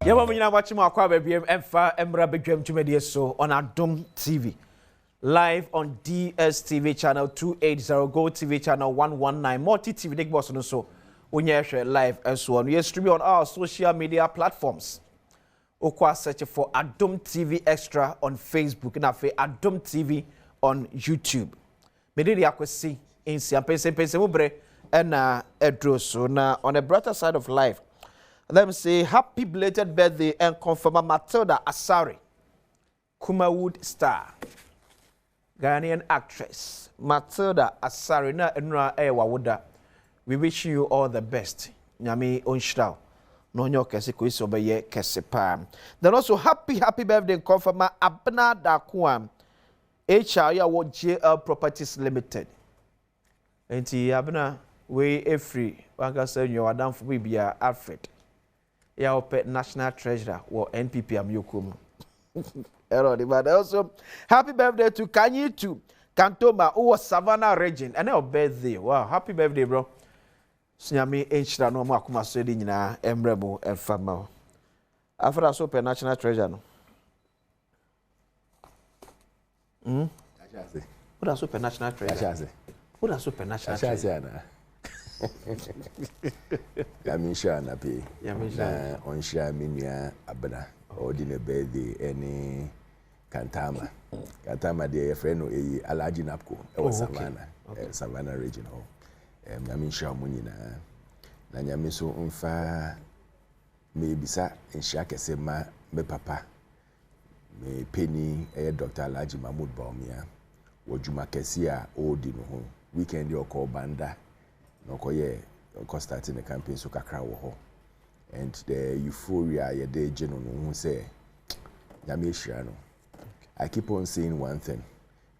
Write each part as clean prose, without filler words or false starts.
Yawa munyina watching my baby Emfa Emra Bedwam Tumedi so on Adom TV. Live on DSTV channel 280, Go TV channel 119, Multi TV Big Boss no so. Unye share live and so on. We stream on our social media platforms. Okwa search for Adom TV Extra on Facebook and afi Adom TV on YouTube. Medidi akwesi insi Mpensenpensenmu bre na edro so na on the brighter side of life. Let me say happy belated birthday and confirm Matilda Asari, Kumawood star, Ghanaian actress Matilda Asari na enra wawuda. We wish you all the best. Nyami onshraw. No nyo kese ko iso beye kese pa. Then also happy birthday and confirm Abna Dakuam. HR ya wo JL Properties Limited. Enti Abna we free. Wanga say you adam for bibia Alfred. Ya ope National Treasurer or NPP amyokum. But also happy birthday to Kanyi to Kantoma who was Savannah region. And our birthday. Wow, happy birthday, bro. Sinyami enchira no ma kuma so di nyina embrebo enfama. After so ope National Treasurer no. What are super national treasure? What are super national treasure? Yamisha na pe. Yamisha on share minia abana. Ordinary birthday any Kantama. Kantama de friend no e Alaji Napko. E was Savannah. Savannah region ho. Yamisha munina. Na nyamiso mfa me bisa nhia kese ma me papa. Me penny Dr. Alaji Mahmoud Baumia. Wojuma kesi a odi no ho. Weekend yo call banda. No koye ko starting the campaign so kakra wo ho. And the euphoria ye dey geno no hu say nyame hira no. I keep on saying one thing.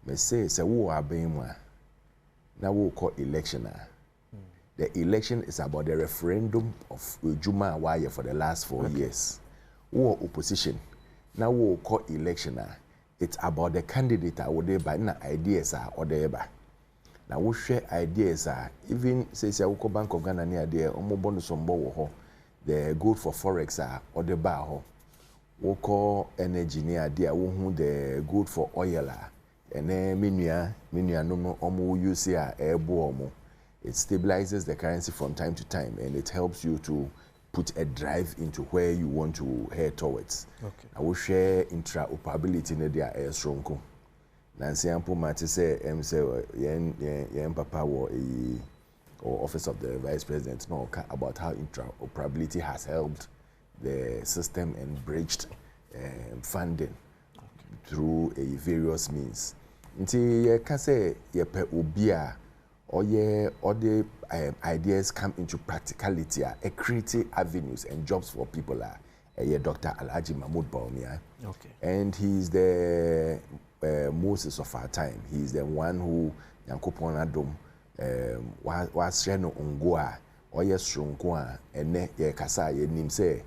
Me say wo aben mu a na wo call election a. The election is about the referendum of Ujuma Awaye for the last 4 years. Wo opposition. Now we call election. It's about the candidate or by na ideas or the now we share ideas even say we Bank of Ghana near there bonus the good for forex or the bar we call energy near there the good for oil and then minia no use here it stabilizes the currency from time to time and it helps you to put a drive into where you want to head towards. Okay. I will share interoperability in the air strong. Nancy Ampo Mati say yen papa or office of the vice president no about how interoperability has helped the system and bridged funding through various means. Nti ye ka say ye pe obi a or the ideas come into practicality, creative avenues and jobs for people. Dr. Alaji Mahmoud Baumia. Okay. And he's the Moses of our time. He's the one who Yankopon Adom was Sheno Ungoa or yes Shunkoa and ye Kasa ye nim say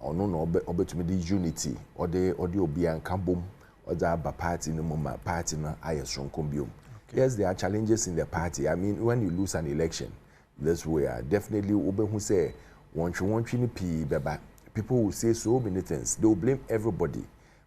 or no to the unity or the Obian Kambum or the party no mama party no ayes Shunkumbium. Yes, there are challenges in the party. I mean, when you lose an election, this way, definitely, who say, people will say so many things. They will blame everybody.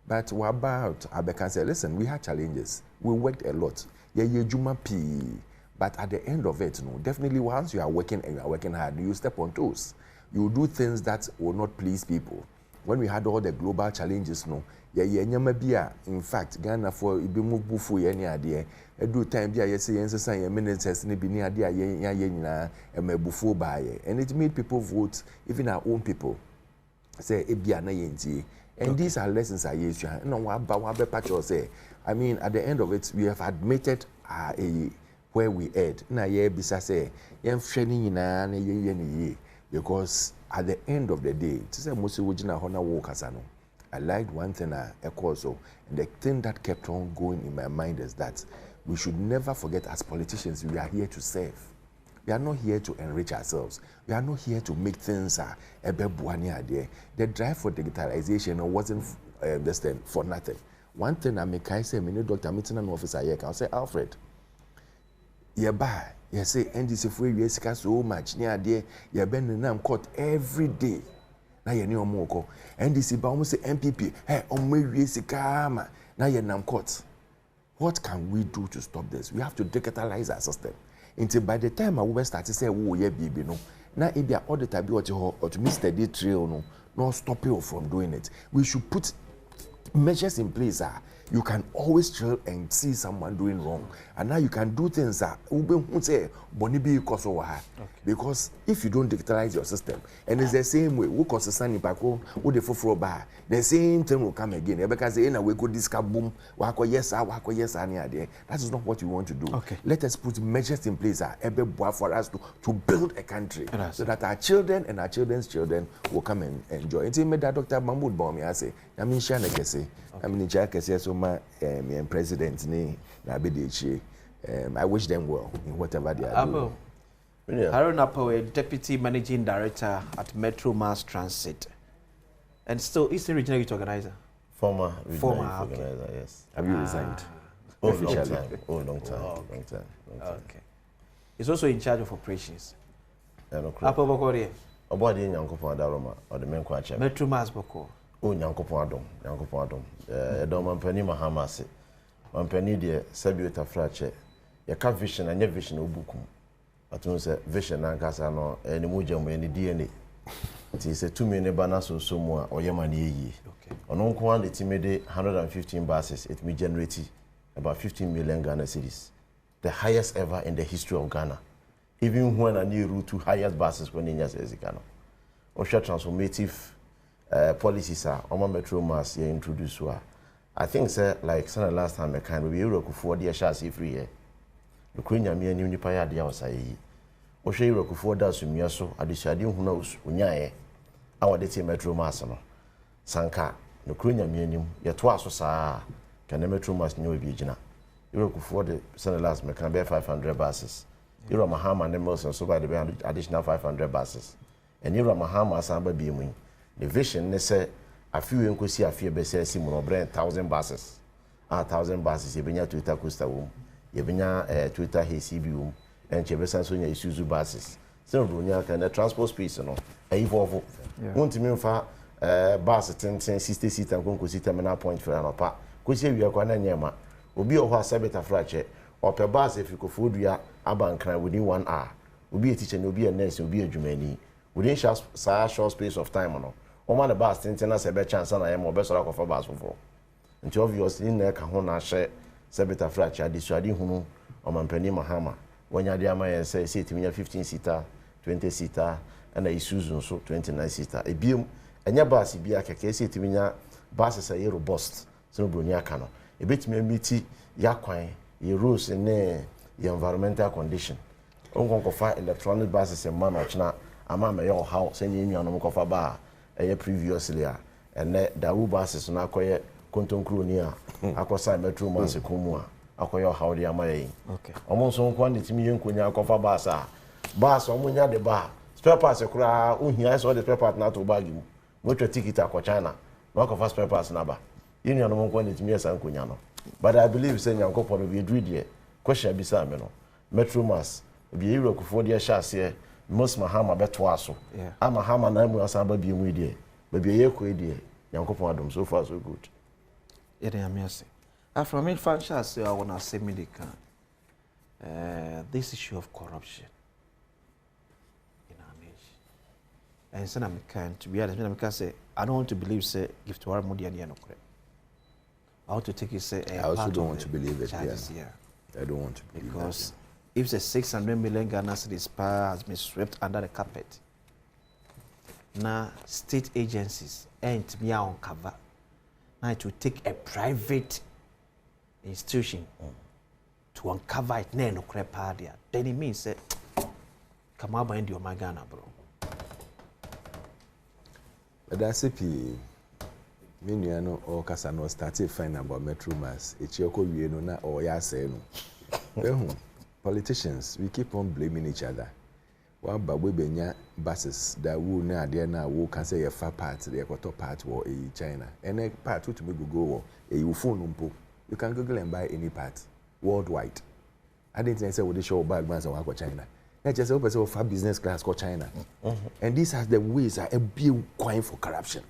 But what about Abeka say, listen, we had challenges. We worked a lot. But at the end of it, no, definitely once you are working and you are working hard, you step on toes. You do things that will not please people. When we had all the global challenges, no, in fact, Ghana for Ibimu Bufu any idea. Do time bia yes say ministers ni bi ni ade a ye nyina emabufu baaye, and it made people vote, even our own people say ebia na yentie. And these are lessons I use no wa be patch say I mean at the end of it we have admitted where we erred na ye bisa say yen hwe ni nyina na ye ni because at the end of the day to say most wojina ho na wo kasa no I liked one thing also, and the thing that kept on going in my mind is that we should never forget as politicians, we are here to serve. We are not here to enrich ourselves. We are not here to make things the drive for digitalization wasn't for nothing. One thing I make I say, Dr. Meeting an officer here, I'll say, Alfred, you say, NDC for you so much near there, you're bending them court every day. na ye ne omo ko NDC ba omo say MPP hey omo wie sika ma na ye nam court. What can we do to stop this? We have to digitalize our system. Until by the time I will start to say wo ye bibi no na e bia auditor bi or to Mr. D trail no stop you from doing it. We should put measures in place you can always trail and see someone doing wrong, and now you can do things because if you don't digitalize your system, and it's the same way we cause the the same thing will come again because in a way go this boom yes that is not what we want to do. Okay. Let us put measures in place for us to build a country so that our children and our children's children will come and enjoy. Until me that Dr. Mahmoud Bomi I say I mean shana kese I mean kese so my president ni na be I wish them well in whatever they are doing. Harun Apoe, Deputy Managing Director at Metro Mass Transit, and still Eastern Regional Youth Organizer. Former regional youth organizer, yes. Have you resigned? Long time. Okay. He's also in charge of operations. Apo Bokore. Obodi Nyankopon Adaroma or the Menko Ache. Metro Mass Boko. Oh Nyankopon Adom. Adom Mampani Mahamase. Mampani de Sabiota Frache. Yaka vision and vision obukum. Atun say vision ankasa no eni moja mu eni DNA. It is 2 million banners or so more or Yamani ye. Okay. On one the team made 115 buses, it may generate about 15 million Ghana cedis. The highest ever in the history of Ghana. Even when a new route to highest buses when in Ghana. Osha transformative policies are on Metro Mass here introduced. I think sir, like the last time I can be Europe for the chassis free year. The Queen Yamia new Nipaya the outside. Osha Europe for that Sumiaso, Adishadi who knows Unyae. Our date Metro Mass no Sanka no Krunya Mianim yet twice sa can the Metro Mass new Vigina. Europe for the Sunday last me can bear 500 buses. Europe Mahama and Emerson so by the additional 500 buses. And Europe Mahama Samba beaming. The vision they say a few you see a few best Simon brand 1,000 buses. 1,000 buses, Yebina Twitter Costa Womb, Yebina Twitter HCB and Chebesan Sonia Isuzu buses. So Brunia can the transport space no a evolve. Want to mean for bus 60 seat and go to terminal point for an apart. Could say we are going to Yama. Will be a horse sabbat fracture or per bus if you could food we are abankra within 1 hour. Will be a teacher, will be a nurse, will be a Jumani. Within short space of time no. O man the bus tinting us a better chance and I am more best rock of a bus for. Until obviously in there Kahona share sabbat fracture, dissuading whom or Mampeni Mahama. When you are say, 15 seater, 20 seater, and a Isuzu so 29 seater. A beam and your bus be a case to me buses are robust, so Brunia cano. A bit me meaty, yaquine, your rules in the environmental condition. Uncle fight electronic buses and man or chna, a man may your house, sending me on a bar a year previously, and the buses on acquire Conton Crunia, Aquaside Metro Manse Kumua. Akoyo how they am I. Okay. Almost on quantity me and Kunya cover basa. Bas or Munya de bar. Spare parts a cry, I saw the spare part not to bag you. What your ticket at China. Knock of us spare parts number. You know, no quantity me as Kunyano. But I believe saying your couple of your dread question beside me. Metro Mass. Be hero for the chassis. Most Mahama betwaso. I'm a hammer name was about being with you. But be a year, young couple of them so far so good. It is amazing. From me, franchise, I want to say, this issue of corruption in our nation. And so I'm kind to be honest, I can say I don't want to believe say give to our money and I want to take it say I also don't want to believe it. Charges, I don't want to believe because if the 600 million Ghana cedis power has been swept under the carpet, now state agencies ain't me on cover. Now to take a private institution to uncover it, no crap there. Then it means that come out behind your Ghana, bro. But that's a P. Miniano or Casano started fine about Metro Mass. It's your no or Yaseno. Politicians, we keep on blaming each other. Well, but we benya buses that will now there now who can say a far part, the equator part or a China. And a part to go a phone umpo. You can Google and buy any part worldwide. I didn't say what they show bad ones on China. just open for business class called China. And these are the ways a big coin for corruption.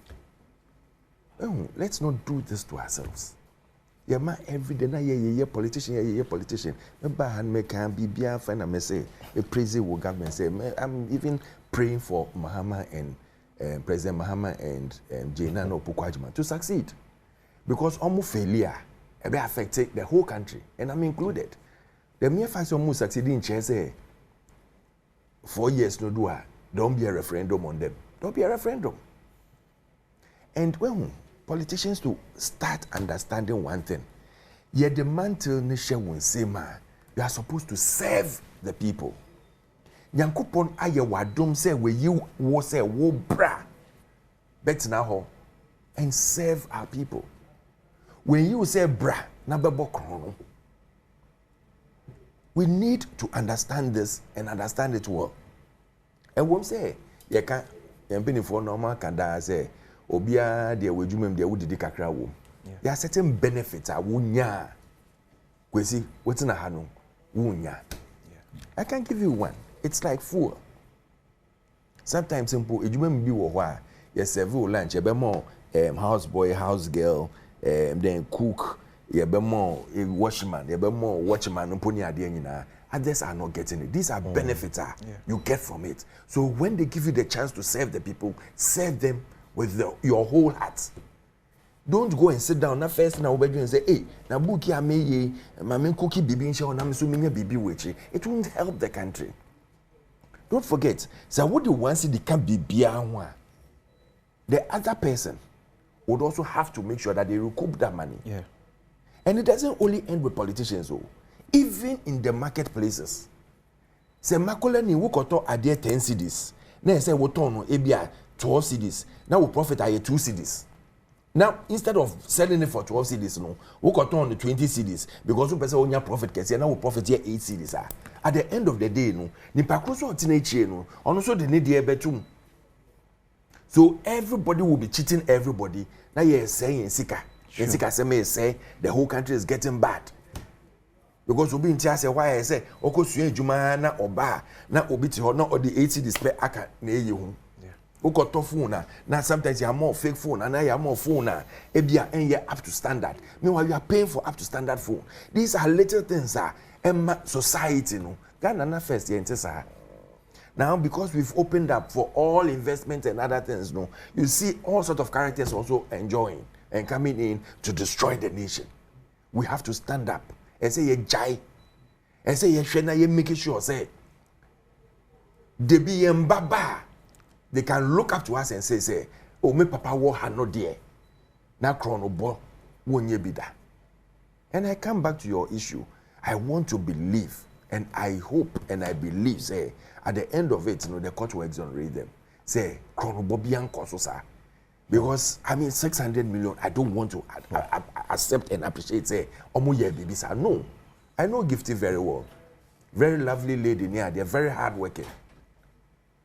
Oh, let's not do this to ourselves. Yeah, man, every day, yeah, politician. Remember, and me can be bien fine. I say, a praise will government say, I'm even praying for Mahama and President Mahama and Jainano Pukwajima to succeed, because almost failure will affect the whole country, and I'm included. The mere fact of almost succeeding in chair say 4 years no do don't be a referendum on them. Don't be a referendum. And when politicians to start understanding one thing, yet the mantle nation will say, man, you are supposed to serve the people. Yankupon aye wadom say we you wo say wo bra bet na ho and serve our people. When you say bra na bebo krono, we need to understand this and understand it well. And we say you can yampini for normal kanda say obia de wejumem de wudidi kakra wo. There are certain benefits a wunya kwesi wetina ha no wunya. I can give you one. It's like food. Sometimes simple. You remember before you serve lunch. You be more house boy, house girl, then cook. You be more watchman. You be more watchman. Others are not getting it. These are benefits you get from it. So when they give you the chance to serve the people, serve them with your whole heart. Don't go and sit down. Now first now and say, hey, now bookie me mama cookie bibi insha na me so me bibi wechi. It won't help the country. Don't forget, so what you want to see can be one. The other person would also have to make sure that they recoup that money. Yeah. And it doesn't only end with politicians, though. Even in the marketplaces. Say makola ni wukoto ade 10 cedis. Na say woton no ebia 12 cedis. Now we profit aye 2 cedis. Now, instead of selling it for 12 cedis, no, we got on the 20 cedis because we person only profit can now we profit here 8 cedis. At the end of the day, no, ni pakroso teenage no, also the need betum. So everybody will be cheating everybody. Now you're saying Sika. And Sika say the whole country is getting bad. Because we be in say why I say oko suye juma na oba na obiti ho na odi 8 cedis per aka na eyi ho. Ukoto phone now sometimes you have more fake phone and now you have more phone ebia and you're up to standard. Meanwhile you are paying for up to standard phone. These are little things society no. Ghana na first year now because we've opened up for all investment and other things no. You see all sort of characters also enjoying and coming in to destroy the nation. We have to stand up and say ye jai and say ye shena ye make sure say de be mbaba. They can look up to us and say, oh, my papa war had no dear. Now chrono bo won't ye be that. And I come back to your issue. I want to believe, and I hope and I believe, say, at the end of it, the court will exonerate them. Say, chrono bo bian kososa. Because, 600 million, I don't want to accept and appreciate, say, omo ye baby sa. No. I know Gifty very well. Very lovely lady near, they're very hardworking.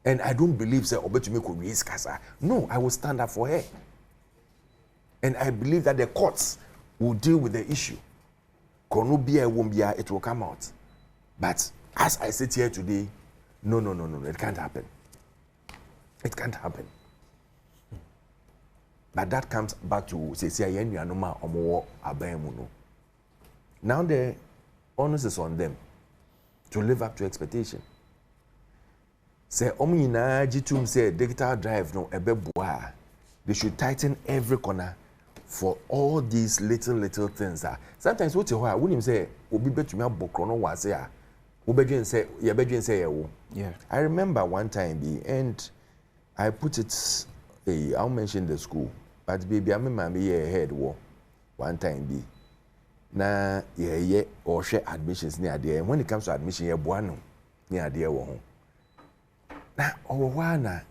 And I don't believe say Obetumi could raise casa. No, I will stand up for her. And I believe that the courts will deal with the issue. Konobia won't be, it will come out. But as I sit here today, no, it can't happen. It can't happen. But that comes back to say now the onus is on them to live up to expectation. Say omina jitum say digital drive no ebeboa. They should tighten every corner for all these little things. Sometimes what you hear, when you say obi betumi abokro no wa say obedwen say ye bedwen say ye. Yeah. I remember one time and I put it I'll mention the school, but baby I'm mommy head war one time be. Na ye or share admissions near there. When it comes to admission ye boano near there wo. Na owana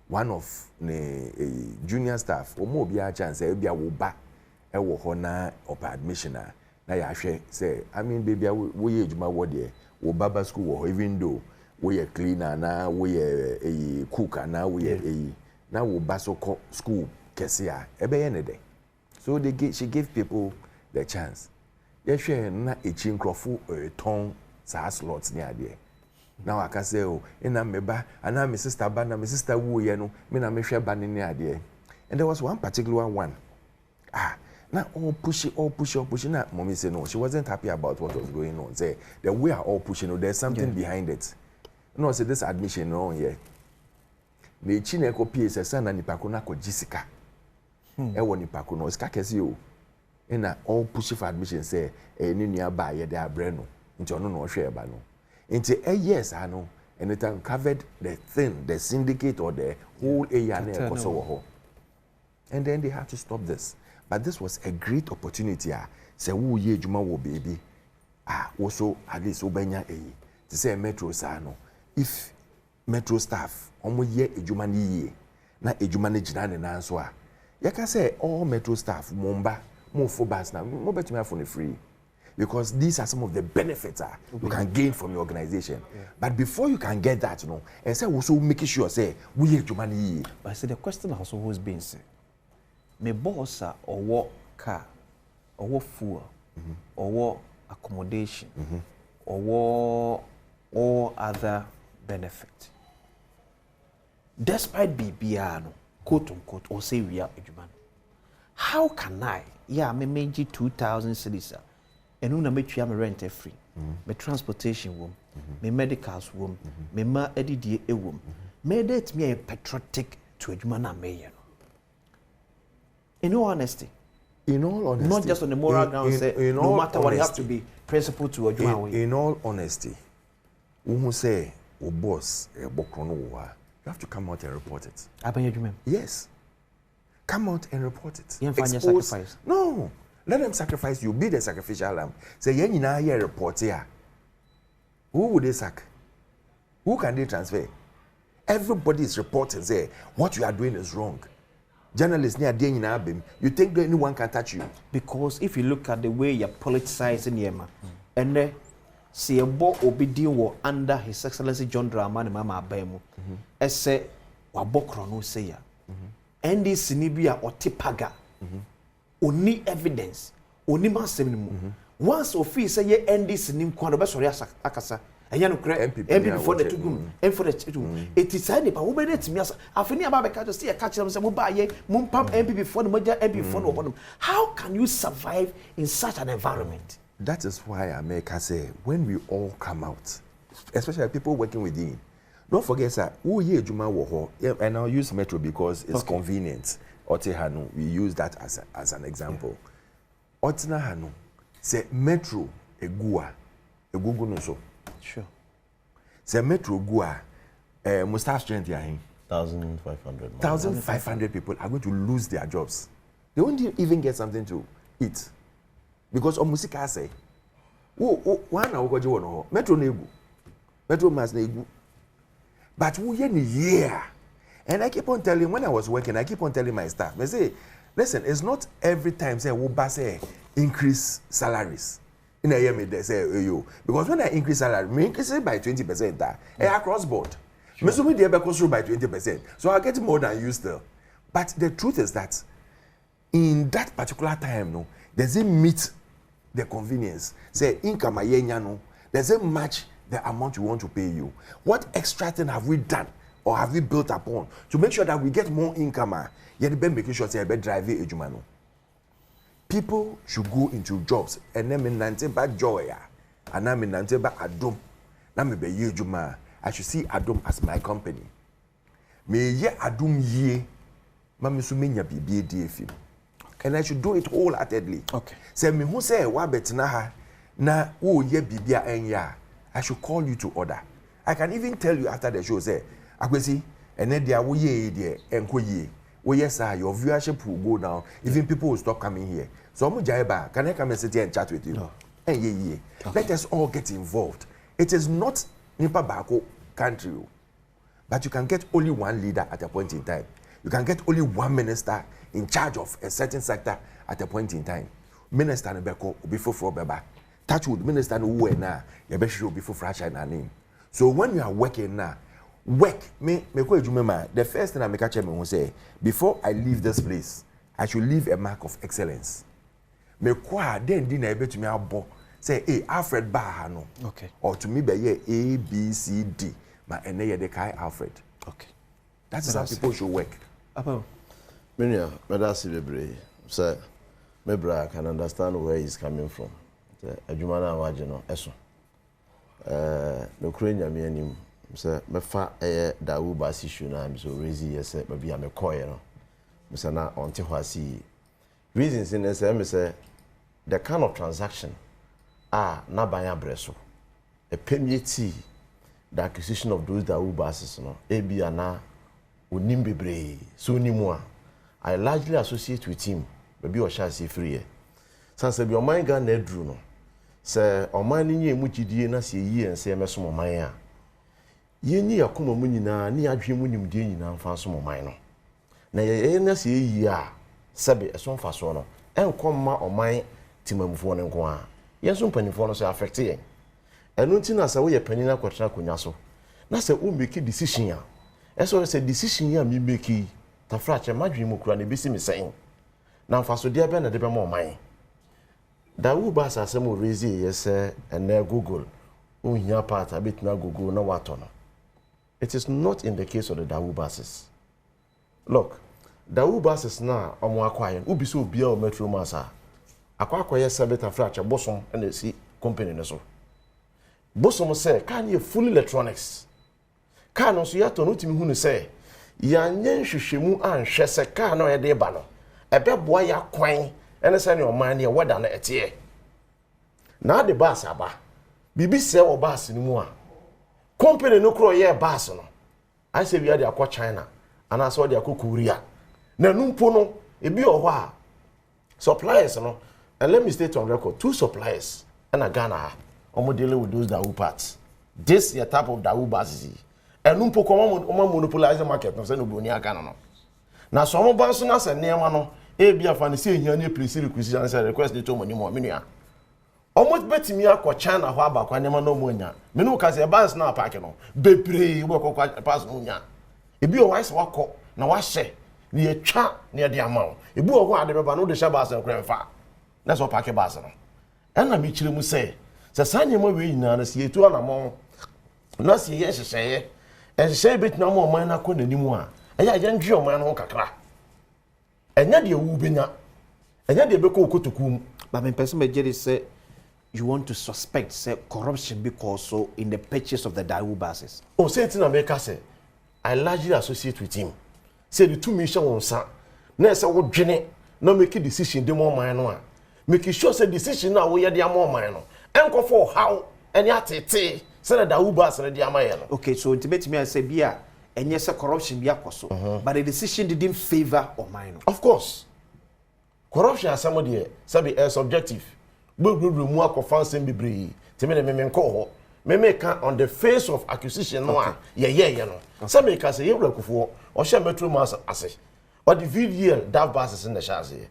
one of the junior staff omo bia chance e bia wo ba e wo ho na op admission na ya hwe say baby we ye ejuma wo de wo baba school wo even though we ye cleaner na we ye cook na we ye na wo ba so school kese a e be ye ne de. So she gave people the chance. Ye hwe na echi nkrofo ton sa slots near there. Now I can say, oh, ina meba, and I'm my sister ba, na my sister wu ye no, me na me share ba ni ade. And there was one particular one. Now all push. Now mommy said no, she wasn't happy about what was going on. Say that we are all pushing, there's something behind it. No, say this admission no here. Me chine ko PSS na nipa ko na ko Jessica. E wo nipa ko no ska kesi o. Na all push for admission say ni nua ba ye de abre no. Nti ono no hwe ba no. Nti yes I know. And it uncovered the thing, the syndicate or the whole area na ekoso wo ho. And then they had to stop this. But this was a great opportunity. Say wo ye adwuma wo baby. Also at least obenya to say metro sa no. If metro staff omo ye adwuma ni ye na adwuma ne gina ne nan so you can say all metro staff momba mo for bus na mo betumi for free, because these are some of the benefits you can gain from your organization. But before you can get that, and say also making sure say we adwuma ni ye. But see, the question has always been say me boss or what car or what fuel or what accommodation or what all other benefit. Despite BBR, quote unquote, or say we are a how can I, me make 2,000 cedis, and una make you rent free, me transportation room, me medicals room, me ma edidi a room, me that me a patriotic to a jumana mayor. In all honesty, not just on the moral grounds, no matter what, it has to be principle to a jumana. In all honesty, who say, oh boss, you have to come out and report it. Yes. Come out and report it. Sacrifice. No. Let them sacrifice you. Be the sacrificial lamb. Say, you now here report here. Who would they sack? Who can they transfer? Everybody is reporting, say, what you are doing is wrong. Journalists near doing in Abim, you think that anyone can touch you? Because if you look at the way you're politicizing Yema, and then see a boy obedient under His Excellency John Dramani Mama Abemu, as say, Wabokro no say ya. And this Sinibia or Tipaga, only evidence, only massive. Once office say ye end this nim kwano sorry akasa. Enyano kre MP for the two and for the two. It is said, but who made it to me as Afini Ababeka to see a catch them say Mubaye, Mumpam MP before the major MP for no. How can you survive in such an environment? That is why America say when we all come out, especially people working within, don't forget sir, who ye Juma wo, and I'll use Metro because it's convenient. Ote Hanu, we use that as an example. Otina Hanu say Metro egua no so. Sure. Say Metro gua Mustafa strength yahin. 1,500. 1,500 people are going to lose their jobs. They won't even get something to eat. Because Omusika say, one hour go Metro negu. Metro mas negu. But we in a year. And I keep on telling, when I was working, I keep on telling my staff, I say, listen, it's not every time say we say increase salaries. In a year, they say you because when I increase salary, me increase it by 20%. Across board. Me so me dey goes through by 20%. So I get more than you still. But the truth is that in that particular time, no, doesn't meet the convenience. Say income no, doesn't match the amount we want to pay you. What extra thing have we done or have we built upon to make sure that we get more income? Yet be making sure say be drive ejuma. People should go into jobs and then in Nanteba joy and I'm in Nanteba Adom. Now me be ejuma. I should see Adom as my company. Me ye Adom ye mami sumenya bibi DFM. And I should do it wholeheartedly. Okay. Say me who say wa betina ha na wo ye bibia enya. I should call you to order. I can even tell you after the show, say, Akwesi, and then there will ye there, and ye. Oh, yes, sir, your viewership will go down. Even people will stop coming here. So, Mujaiba, can I come and sit here and chat with you? No. And ye. Okay. Let us all get involved. It is not Nipa Bako country, but you can get only one leader at a point in time. You can get only one minister in charge of a certain sector at a point in time. Minister Nebeko will be for Beba. Touch wood minister no way now. You better show before fresh and name. So when you are working now, work me ko ejuma. The first thing I make a chairman will say, before I leave this place, I should leave a mark of excellence. Me kwa then di na ebe to me abo say Alfred Baha no. Okay. Or to me be A B C D. Ma ene ye de kai Alfred. Okay. That is how people should work. Minya, medasi bebre. Say, mebra can understand where he's coming from. Adwuma na waje no eso. No krenya me anim. Say, mefa dawu basi issue na me so raise yes ba bia me koye no. Me say na onte hwasi. Reasons in say me say the kind of transaction na banya breso. A permit the acquisition of those dawu bases no. Ebi ana onim bebre. So nimu I largely associate with him. Maybe o shall see free. Sanse bi o man ga na dru no. Se o man ni emu gidie na se yi ense emeso mo man a. Ye ni yakoma mu nyina ni adwe mu nimdie nyina mfa so mo man no. Na ye na se yi a sebe eso mfa so no. Enkomma o man timamfo no nko a. Ye so mpanifo no so affect ye. Enu nti na se wo ye pani na kwatra konya so. Na se o make decision a. Eso se decision a mi make tafrache madwe mu kura ne bisi me sen. Na mfaso dia be na de be mo man da wu ba sa asem o raise yes and Google ohia part abetina Google na wato no. It is not in the case of the Dawu buses. Look, Dawu buses na omo akwaye ubi so obia o metro masa akwaye sabeta fracha bosom na si company ne so bosom say can you full electronics car no so yato no timi hunu say ya nyen hwehwemu anhwe se car no ye de ba no ebe boa ya kwan ene se ne oman ne weda na etie na de bus aba bibi se o bus ni mu a company no kro ye bus no I say we are the akwa China and I saw the akwa Korea na numpo no ebi o ho a suppliers no, and let me state on record 2 suppliers and a Ghana omo dealing with those Dawu parts this your type of Dawu buses and numpo ko monopolize the market no say no boni aka no na so mo ban so na se nema no ebi afa ne se ehia ne place requisition say request dey to money mo menua almost betimi akọ China ho abakwa nema no mo nya me no ka say bans na park no bebre wo ko pass no nya ebi o wise wakọ na wa hye ne yetwa ne de amaw ebi o ho ade beba no de hye bas no kra mfa na so park bas no enna me kire mu say sanye mo we nyina na se yetu anamo na se ye hyehyeye ehye betina mo man na kọ nanimu a eya je ndwe o man no kakra enya de wu benya enya de beko okotokum but Mpensenpensenmu say you want to suspect say corruption because so in the purchase of the Dawu buses. Oh, say it in America say I largely associate with him. Say the 2 mission on sa na say wo dwene na make decision de more man no a make sure say decision na wo ye de more man no enko for how any atete say the Dawu bus na de amaye no. Okay, so ultimately me say bia enye say corruption bia koso but the decision didn't favor or mine. Of course. Corruption as somebody say be subjective. Gbogbo mu akofa nsem bebre teme ne me nko me make on the face of acquisition no a ye no say me ka say ye wrakufo o hye metro mass ase or the VDL that buses in the chassis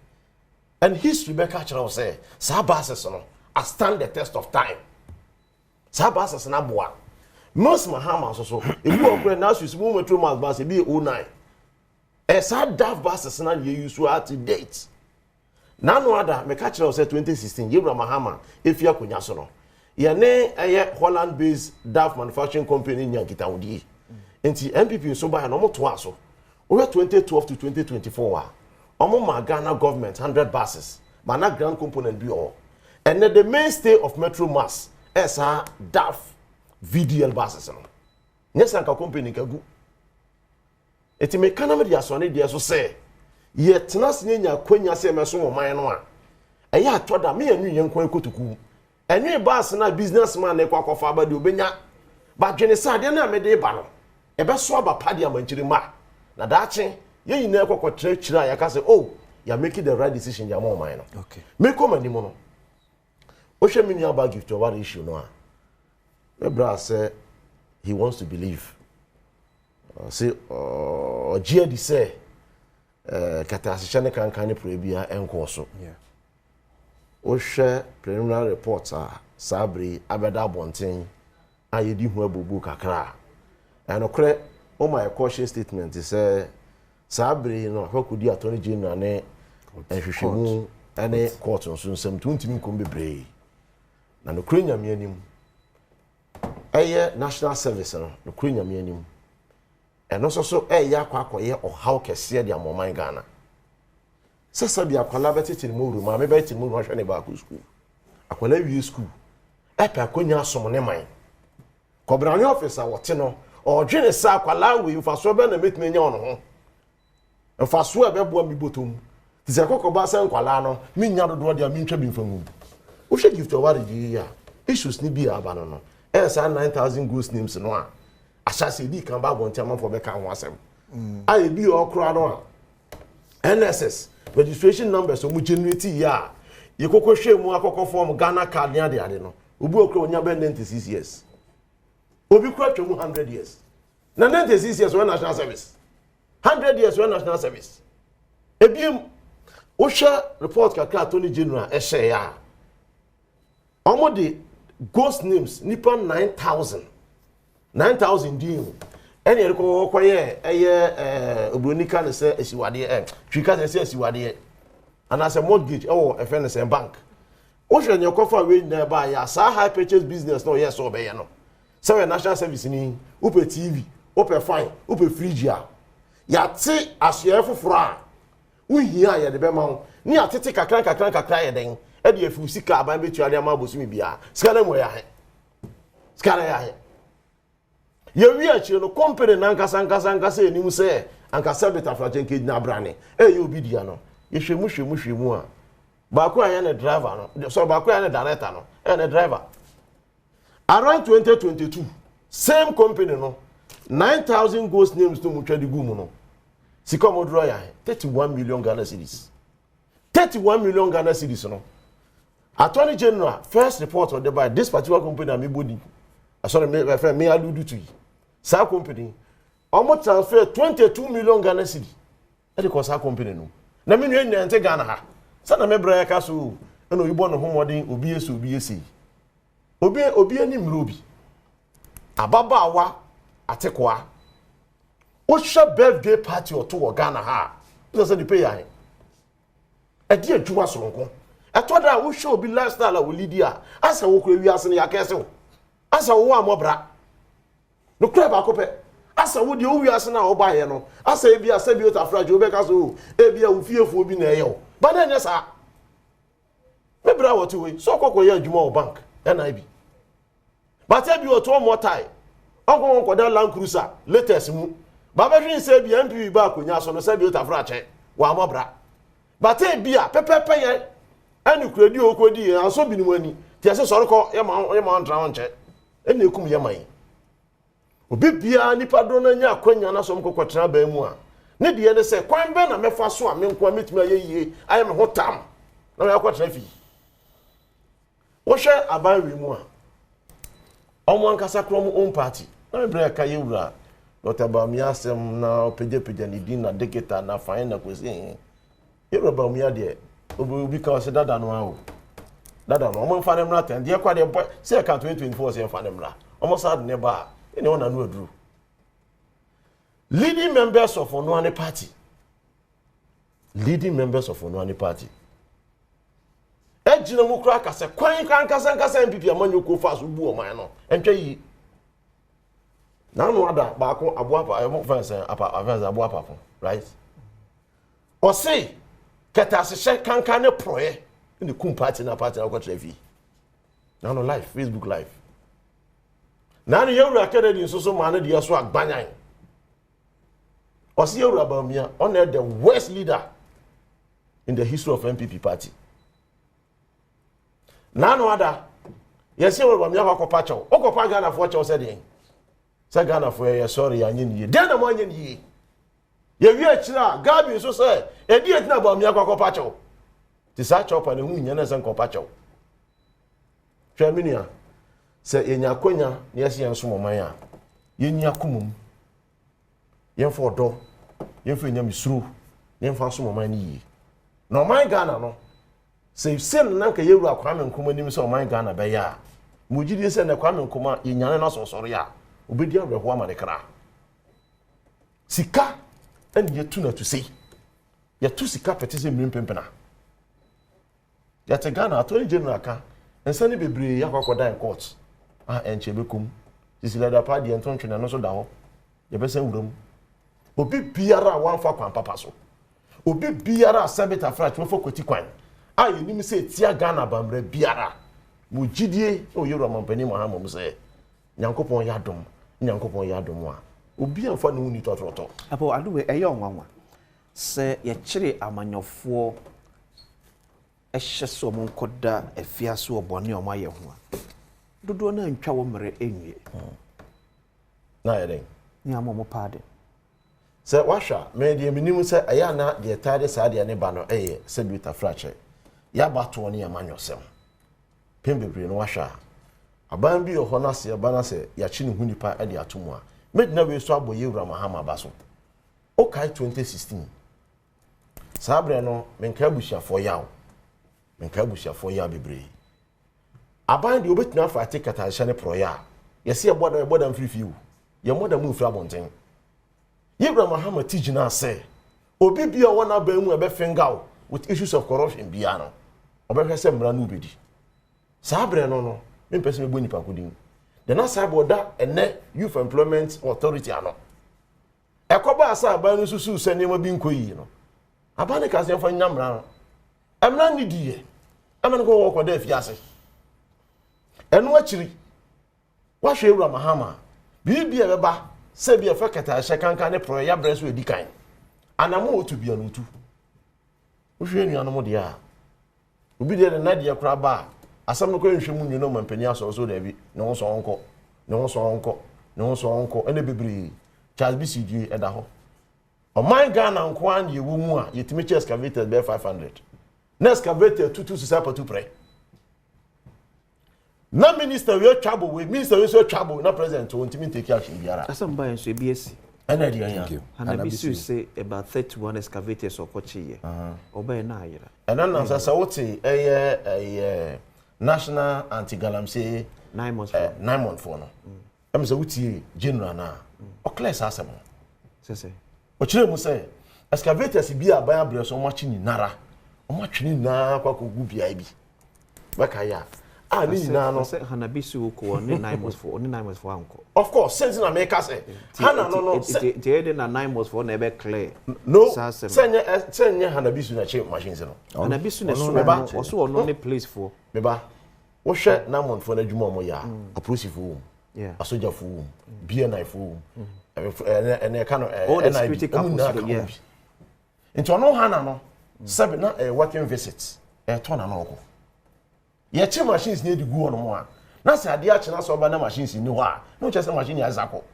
and history be catch us say sa buses no a stand the test of time sa buses na boa most mahama so ebi okure na so mu metro mass bus e be 09 sa daft buses na ye use at date. Na no other me catch us say 2016 Yebra Mahama efia konya so no ye ne Holland based DAF manufacturing company nyankita wodi enti MPP so ba no moto aso over 2012 to 2024 omo ma Ghana government 100 buses but na grand component bi all and the mainstay of metro mass esa DAF VDL buses no nyesa nka company kagu eti me kana me dia so ne dia so say ye tenas nya kwanya se meso mo man no a eya atoda me anu yen kwan kotuku enwe bus na businessman na kwakofa aba de obenya ba dwene sa de na me de ba no ebe so aba pade amanchiri ma na daache ye nyina kwakotra chira ya ka se oh ya make the right decision ya mo man no Okay, me come ani mo no o hwe me nya ba gift o what issue no a me bra say he wants to believe say GD say kata ashyane kankane probia enko so yeah, o hwe preliminary reports sabri abeda bonten ayedi hu abubu kakra and okre o my caution statement say sabri no hwakudi attorney general ne ehwehwemu ane court nso nsem tuntimi nkom bebre na no kure nyame anim national service no kure nyame anim eno so akwakoye ohaw kese de amoman Ghana sesa bi akwala betete mu ru ma me betete mu hwe ne ba ku school akwala wi school epa akonya asom ne man kobrani officer wote no odwene sa akwala wi mfaso be na metime nya ono ho mfaso e be boa mi botom ti se kokoba se nkwala no mi nya dodo de mi ntwa bi mfamu wo hwe gift award di ya issues ni bi aba no sa 9000 ghost names no a asase di kan ba bontia man for be kan ho asem aye bi okra no a NSS registration numbers so mu generate ya ye kokko hwe mu akokko form Ghana card nya de no obi okra onya be 96 years obi kura twemu 100 years na 96 years when national service 100 years when national service ebiem wo hwe report kakra Attorney General ehye ya omode ghost names nipa 9000 din ene eriko koye obronika ne se esiwade twika se esiwade anase mortgage efe ne bank wo hwe ne kofa we na ba ya sa high purchase business no yes obeye no se we national service ni upe TV upe fine upe fridge ya ti asye foforo a uhia ya de be ma ni atete kakran ye den e de afu sika aban betu ade ma bosumi bia sika na mo ya he sika na ya he ye wi achi no company na nkasa enim se ankasa beta frachen ke na brane ye obi dia no ye hwemu a ba ko anya na driver no so ba ko anya na director no na driver around 2022 same company no 9000 ghost names to mutwa di gumu no sika mo draw ya 31 million Ghana cedis 31 million Ghana cedis no Attorney General first report on the by this particular company me body sorry me allude to you sa company almost transfer 22 million Ghana cedi e dey cause sa company no na me nwe nante Ghana ha sa na me bra ya kaso e no yibo no homodin obi esi obi ani mrobi ababawa atekoa o hwe birthday party o to Ghana ha so say the pay ya e dey adwuma sonko atoda wo hwe obi lifestyle a wo lidia asa wo kura wiase ne yakese wo asa wo amobra no kura ba ko pe asa wo de wo wiase na wo ba ye no asa e bia asa bi otafraje wo be ka so e bia wo fiefo obi na ye wo ba na nya sa me bra wo ti we so kokko ye adwuma wo bank na ibi but e bi o to mo tai onko ko da Land Cruiser latest mu ba be hwin se bia MPV ba konya so no sa bi otafraje wo amobra but e bia pepepe ye ani kuredi okodi anso binimu ani ti ase soroko ye ma ntra nche eni ekum ye man obi bia nipa do na nya akwanya na so mkokotra ba mu a ne de ne se kwan be na mefa so a menko metimi ayeye aye me ho tam na ya kwatra fi wo hwe aban mu a omo ankasa krom on party na bre ka ye wura Dr. Bamia asem na peje ni din na deketa na fine na kwesi ye Bamia de obi ka se dada no awo dada no mo mfa ne mra tan de kwa de se ka 2024 se mfa ne mra omo sad ne ba ene ona no aduru leading members of Onuane party ejina mu kura ka se kwan kan kasa MPP amanyo ko fa so bu o man no entwa yi na no ada ba ko aboa mo fa se aboa papa right o say keta se kankan ne proye ni kum party na ko trefi na no live Facebook live na no yewura kennedy so ma na de so agbanyan o se yewura Bamia on the worst leader in the history of MPP party na no ada yes yewura Bamia ko pacho o ko pa Ghana for cho se den se Ghana for ye sorry anye ni den na mo anye ni ye wi akira Gabi so say e di etina Bamia ko pacho ti sa chopa ne hu nya na se ko pacho twaminia se yenya konya ne yesi yenso moman a yenya kumum yenfo do yenfo nya misuru yenfo so moman ni yi no man Ghana no se sen na ka yewura Kwame Nkrumah nim se man Ghana be ya mujidi se na Kwame Nkrumah yenyane na sosoro ya obedi abrɛho amadekra sika ene yetu na to sei yetu sika petese Mpensenpensenmu ya te Ghana Attorney General ka nsani bebre yakwakoda in court enche bekum sisi leather party entontwe na no so da ho ye besa wuram obi biara wanfa kwan papa so obi biara sabita frat wofo kwati kwan yenim se tia Ghana bamra biara mo gidie o yero mampani Mahama mu se nyankopon yadom a obi anfa no ni tototo apo aduwe eyo nwanwa se ye kire amanyofo ehye so mo nkoda afiaso obone o maye ho a dodo na ntwa wo mere enwie na yeden ni amomo pade se washa me de minim se aya na de tade sa de ne ba no se bita frache ya bato ne amanyosem pembebre no washa aban bi ho na se ba na se ya chi ne hunipa de atomu a medina we so aboye wura Mahama ba so o kai 2016 sabre no menka bushafo yawo bebre aban de obetina fa tikata hye pro ya yesi e boda mfirifiu ye moda mu mfira bonten Yebra Mahama tijina say obi bia wona ba mu ebe fingaw with issues of corruption bia no obehwe se mra no bedi sabre no mpese me boni pakodin the na sabo da ene youth employment authority ano ekoba asa aban no susu se nema bi nkoyi no aban ka se fa nyamra no emra ni die amane ko wo da afiase enu akiri wa hwe Yebra Mahama bibia beba se bia fa kata hye kankan ne pro ya breso edikan anamu otu bia no tu wo hwe nu anamu de a obi de na de kura ba asam no ko nhwe mu nyino mampani aso so da bi ne ho so onko ene bebiri Charles BCG eda ho o man Ghana nko an ye wo mu a yetimi che excavator be 500 na excavator 22 pre na minister we trouble we minister we so trouble na president won timi take action biara asam ba enso EBS ana dia yan Hanabisu say about 31 excavators okochiye obey na ayira ena na sasa wote national anti-galamsey 9 months for no em say wutie general na o class asem sese o kire mu say excavators bi aban abreso mo achi ni nara o mo atwini na kwakogu bia bi baka ya ni na no say Hanabisu ko ni 9 months for anko of course sense na make us hana no the na 9 months for na be clear no senye Hanabisu na che machines no Hanabisu na so also no ne place for beba wo hwe na month for na dwuma mo ya approach for asoja for BNI for ene ka no security campus yeah into no hana no sabe na working visit to na no ko ye chi machines na edigu ono mo a na se ade a chi na so ba na machines ni ho a no che se machine ya zako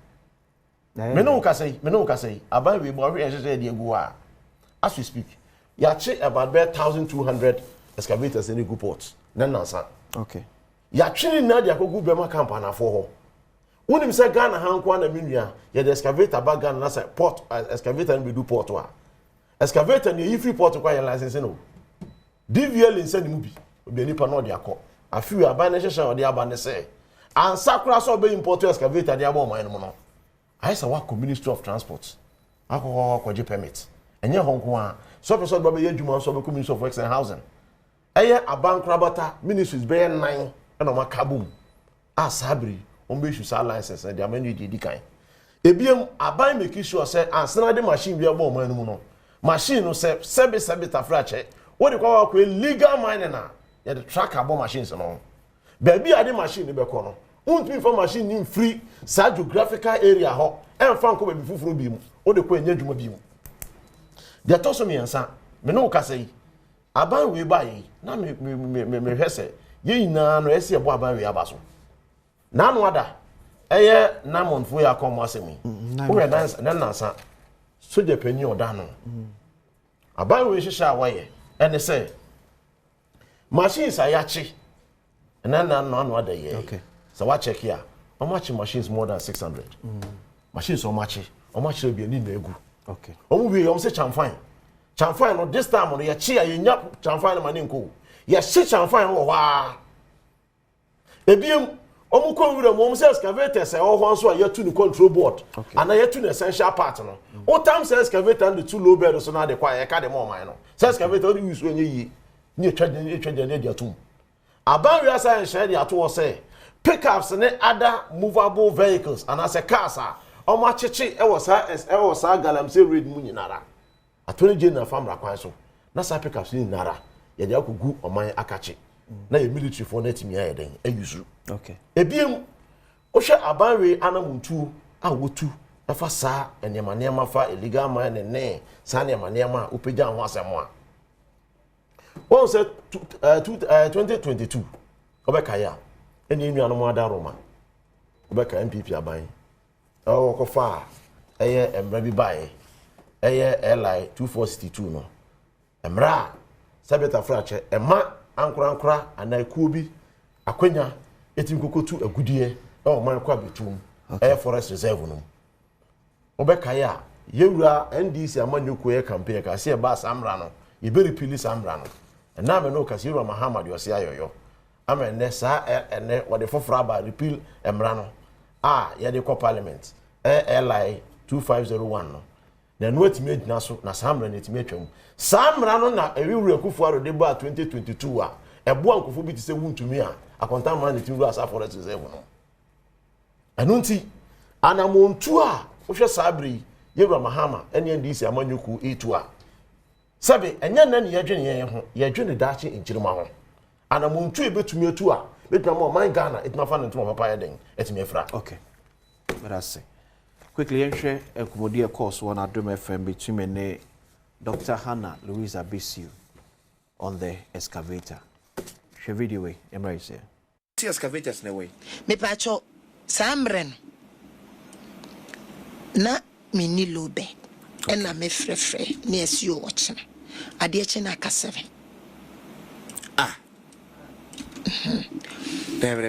me no ka say aban we bo hwe hye de egu a as we speak ya chi about 1200 excavators in the port na nansa okay ya twini na de akogu be ma camp na fo ho wonim se Ghana hanko na menua ye de excavator ba Ghana na say port excavator no be do port wa excavator ni yi free port kwa ye license no DVL insani mu bi obi nipa no de akọ afiwe aban na hyehyɛ ode aba ne se ansa kura so be import excavator de aba oman no no ayesa wa Ministry of Transport akọ permit enye honko a so person ba be yadwuma so be Ministry of Works and Housing eye aban krabata ministries be 9 na ma kabum asabri on be issue sa license de amanu di kan ebiem aban make sure say ansana de machine bi aba oman no no machine no se tafrache what they call legal mining na ya the track abo machines no baby ade machine be ko no untimi for machine in free sa geographical area ho emfa nko baby fufuro bi mu o de ko enya dwuma bi mu de to so me yansa me no ka sei aban we ba yi na me hwese ye nyina no ese ebo aban we aba so na no ada eye na monfo ya kom asemi o we nansa so je pani oda no aban we hwehwe awaye ene say machines ayachi and then no other year okay so what check here how much machines more than 600 machines so much be ni na egu okay omu we say chamfine no this time no ya chi ayenya chamfine mani nko ya chi chamfine wo wa ebiem omu ko wura mo say excavator say o ho so ya tu ni control board and ya tu ni essential part no o time say excavator and the two low bed so na de kwa ya ka de mo man no say excavator dey use onye yi ni etwa de dia tum Aban we asa nhye dey ato say pickups ne other movable vehicles and as a cars omo acheche e was sa galamsey road mu nyinara atoni je na famra kwan so na sa pickups ni nyinara ye dey akogu oman akache na ye military for na timi aye den ayusu okay ebiem o hwe aban we anamuntu a wotu afa sa enema fa illegal mine ne sa enema opegya ho asemo a won say 2022 obekaya eni nuanom adaroma obeka MPP aban o kofa eye emra bi bae eye li 2462 no emra sabeta frache ema ankura anaikuo bi akwanya etim kokotu agudie o man kwa betum eye forest reserve no obekaya yewura NDC amanyuko ye campaign ka se ba samra no ye be repeal samra no na me no ka se yewura Muhammad yo se ayoyo amene sa ene wode fofora ba repeal emra no ye de ko parliament li 2501 no na no atime adina so na samra na atime atwam samra no na ewewura kufuaro de ba 2022 a ebo ankofo bi ti se wuntumi a akontan man de tiru asa forest reserve no anunti anamontu a wohwe sabri yewura Mahama ene ndisi amanyuku etu a sabe enya na ne yedwene ye ho yedwene daache enchirima ho anamontu ebetumi etu a betuma mo man Ghana etuma fa ntuma papa yeden etumi efra okay but I say quickly enhwe enkomodi e course one Adom FM between me Dr. Hannah Louisa Bisiu on the excavator she video we embrace here see excavators na way me pacho samren na mini lobe ena me frefre na esi o ochina ade echi na aka 7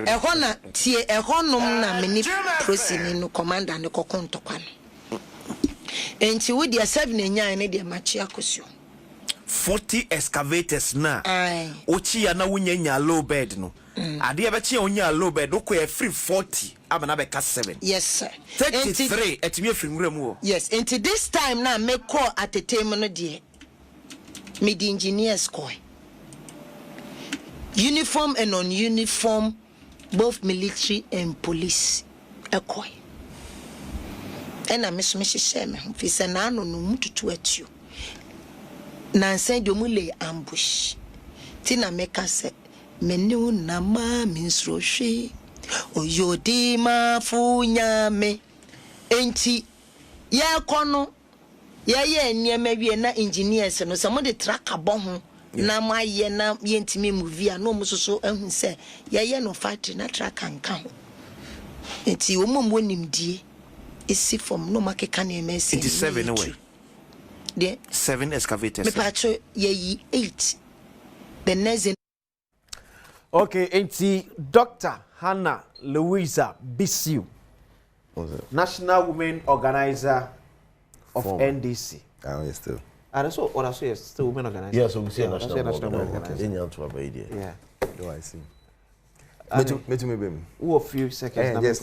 ehona tie ehonom na mini prosini no commander ne kokontokwa no enti wo dia 7 enyan ne dia machi akosio 40 excavators na ochi ya na wunya low bed no ade e be chi onya low bed o ko e free 40 abana be ka 7 yes sir 33 etimi free nwura mu yes enti this time na me call at the time no de me the engineers call uniform and non-uniform both military and police call and I miss shame fi se na no mututu atu na nsen de omule ambush ti na meka se menu na ma minsrohwe oyodi ma funya me enti ya kono ya ye niema wie na engineers no se mo de tracker bo ho na ma ye na ye ntimi movie no mo soso ehun se ya ye no factory na tracker nka ho enti omombo nimdie esi from no makeka na emesi 87 away there 7 excavators me patcho ye 8 the next okay enti Dr. Hannah Louisa Bisiu National Women Organizer of NDC yes still and so what I say is still women organizer yes so we say national women organizer in yanto abaidi yeah do I see me who a few seconds yes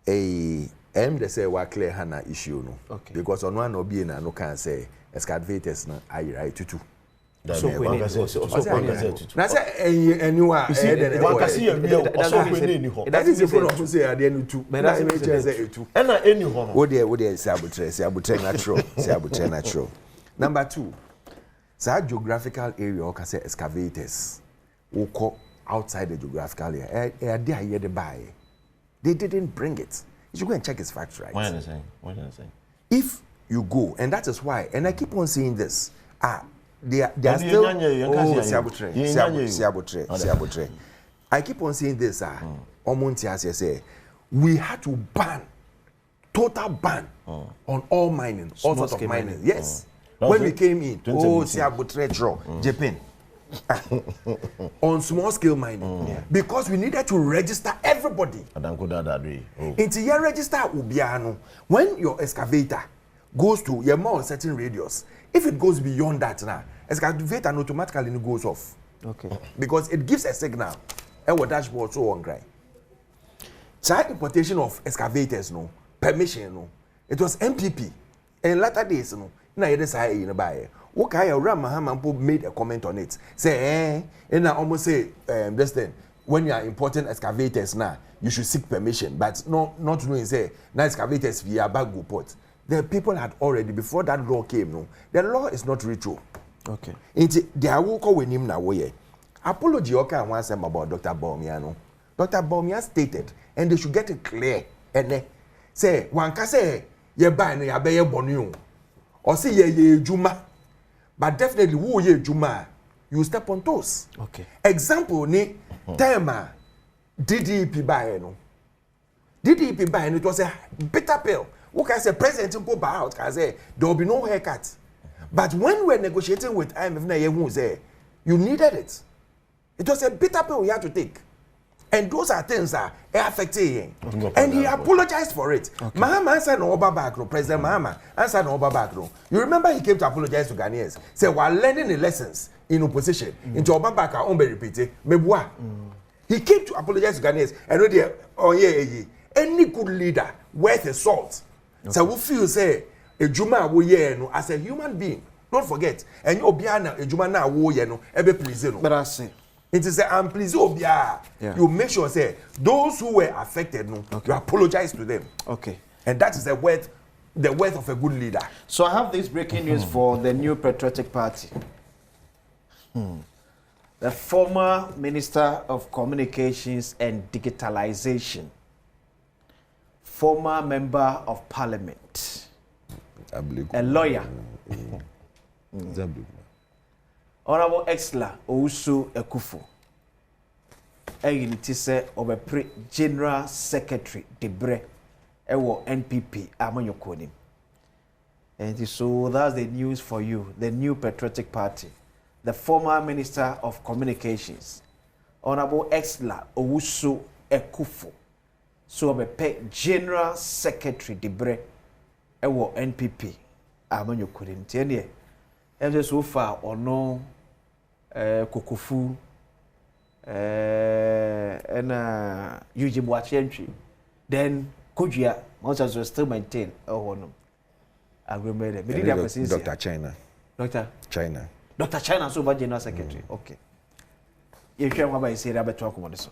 they say wa clear Hannah issue no okay. Because on one obi na no can say excavators na ayi right tutu so na say anyone wakasi ya wi o kwene ni ho that is the problem say ade no tu na me say etu e na eni ho no wo dey say abutre natural number 2 say geographical area o ka say excavators wo ko outside the geographical area they are here the buy they didn't bring it. You should go and check his facts, right? What are you saying? If you go, and that is why, and I keep on saying this, they are still. Siabutre. I keep on saying this, Omonti say, we had to ban, total ban on all mining, all sorts of mining. Yes. When we came in, Siabutre draw, Japan. On small scale mining because we needed to register everybody. Into your register ubiano when your excavator goes to your more certain radius. If it goes beyond that now, excavator automatically goes off. Okay. Because it gives a signal. And what dashboard so on grind. So importation of excavators no permission no. It was MPP. In latter days no na yede say no bae wo kai Owura Mahama mpo made a comment on it say and I almost say this thing when you are importing excavators now you should seek permission but not knowing say na excavators via Bago port the people had already before that law came no the law is not ritual okay into they are walk with him now way apology okay one say about Dr. Bawumia no Dr. Bawumia stated and they should get it clear and say one can say ye buy no ya be ye bonu or say ye juma but definitely who ye juma you step on toes okay example ni time DDP buy no DDP buy no it was a bitter pill who can say president go buy out can say there will be no haircut but when we're negotiating with IMF na ye who say you needed it was a bitter pill you had to take and those are things that are affecting him. And he apologized for it. Okay. Mahama answered no back no. President Mahama answered no back no. You remember he came to apologize to Ghanaians. Say while learning the lessons in opposition, into Obama on be repeated. Mebua. He came to apologize to Ghanaians. And any good leader worth a salt. Okay. So we feel say a Juma wo ye no as a human being. Don't forget. And you obiana a Juma na wo ye no ebe please no. But I say it is a please you make sure say those who were affected no you apologize to them okay and that is the worth of a good leader. So I have this breaking news for the new Patriotic Party. The former Minister of Communications and Digitalization, former Member of Parliament, a lawyer, Honorable Exla Owusu Ekufo, unity say obepre General Secretary Debre ewo NPP amanyokoni. And so that's the news for you, the new Patriotic Party. The former Minister of Communications, Honorable Exla Owusu Ekufo, so obepe General Secretary Debre ewo NPP amanyokoni. Tienye and so far or no Kokofu and Ujibuachi entry. Then Kujia must still maintain a honor. I remember Dr. China. Dr. China. Dr. China, so General Secretary. Okay. You share what I say about talk about this.